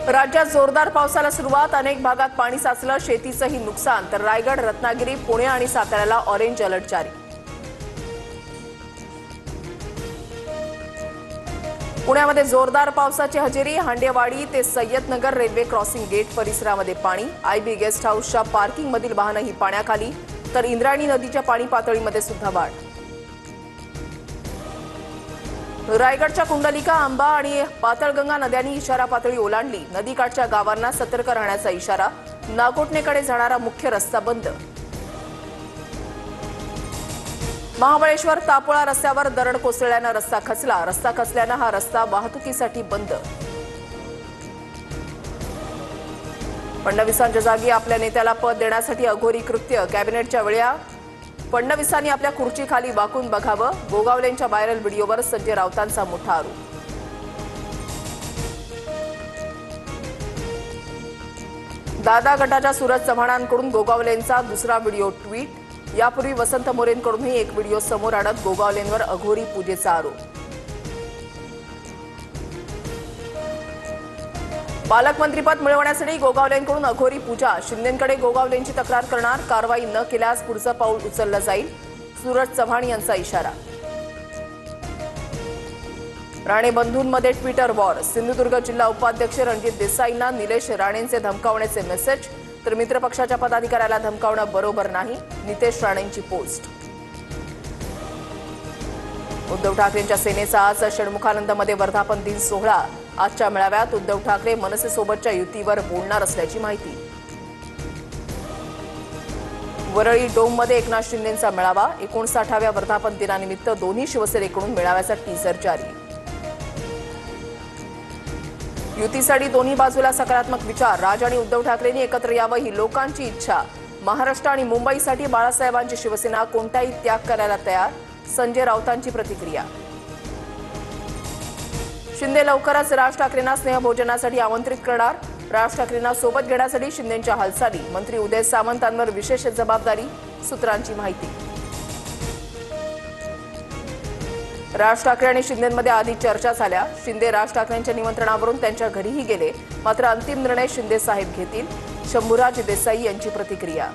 राज्यात जोरदार पावसाला सुरुवात। अनेक भागात पाणी साचलं, शेतीचंही नुकसान। तर रायगड, रत्नागिरी, पुणे आणि साताऱ्याला ऑरेंज अलर्ट जारी। पुण्यामध्ये जोरदार पावसाची हजेरी। हांडेवाडी ते सय्यदनगर रेल्वे क्रॉसिंग गेट परिसरामध्ये पाणी। आयबी गेस्ट हाऊसच्या पार्किंगमधील वाहनंही पाण्याखाली। तर इंद्रायणी नदीच्या पाणी पातळीमध्ये सुद्धा वाढ। रायगडच्या कुंडलिका, आंबा आणि पातळगंगा नद्यांनी इशारा पातळी ओलांडली। नदीकाठच्या गावांना सतर्क राहण्याचा इशारा। नागोठणेकडे जाणारा मुख्य रस्ता बंद। महाबळेश्वर तापोळा रस्त्यावर दरड कोसळल्यानं रस्ता खचला। रस्ता खचल्यानं हा रस्ता वाहतुकीसाठी बंद। फडणवीसांच्या जागी आपल्या नेत्याला पद देण्यासाठी अघोरी कृत्य। कॅबिनेटच्या वेळा फडणवीसांनी आपल्या खुर्चीखाली वाकून बघावं। गोगावलेंच्या व्हायरल व्हिडिओवर संजय राऊतांचा मोठा आरोप। दादा गटाच्या सूरज चव्हाणांकडून गोगावलेंचा दुसरा व्हिडिओ ट्विट। यापूर्वी वसंत मोरेंकडूनही एक व्हिडिओ समोर आणत गोगावलेंवर अघोरी पूजेचा आरोप। पालकमंत्रीपद मिळवण्यासाठी गोगावलेंकडून अघोरी पूजा। शिंदेंकडे गोगावलेंची तक्रार करणार। कारवाई न केल्यास पुढचं पाऊल उचललं जाईल। सूरज चव्हाण यांचा इशारा। राणे बंधूंमध्ये ट्विटर वॉर। सिंधुदुर्ग जिल्हा उपाध्यक्ष रणजित देसाईंना निलेश राणेंचे धमकावण्याचे मेसेज। तर मित्रपक्षाच्या पदाधिकाऱ्याला धमकावणं बरोबर नाही, नितेश राणेंची पोस्ट। उद्धव ठाकरेंच्या सेनेचा आज षण्मुखानंदमध्ये वर्धापन दिन सोहळा। आजच्या मेळाव्यात उद्धव ठाकरे मनसेसोबतच्या युतीवर बोलणार असल्याची माहिती। वरळी डोममध्ये एकनाथ शिंदेंचा मेळावा। 59व्या वर्धापन दिनानिमित्त दोन्ही शिवसेनेकडून मेळाव्याचा टीझर जारी। युतीसाठी दोन्ही बाजूला सकारात्मक विचार। राज आणि उद्धव ठाकरेंनी एकत्र यावं ही लोकांची इच्छा। महाराष्ट्र आणि मुंबईसाठी बाळासाहेबांची शिवसेना कोणताही त्याग करायला तयार। संजय राऊतांची प्रतिक्रिया। शिंदे लवकरच राज ठाकरेंना स्नेहभोजनासाठी आमंत्रित करणार। राज ठाकरेंना सोबत घेण्यासाठी शिंदेंच्या हालचाली। मंत्री उदय सामंतांवर विशेष जबाबदारी, सूत्रांची माहिती। राज ठाकरे आणि शिंदेंमध्ये आधी चर्चा झाल्या। शिंदे राज ठाकरेंच्या निमंत्रणावरून त्यांच्या घरीही गेले, मात्र अंतिम निर्णय शिंदे साहेब घेतील। शंभूराज देसाई यांची प्रतिक्रिया।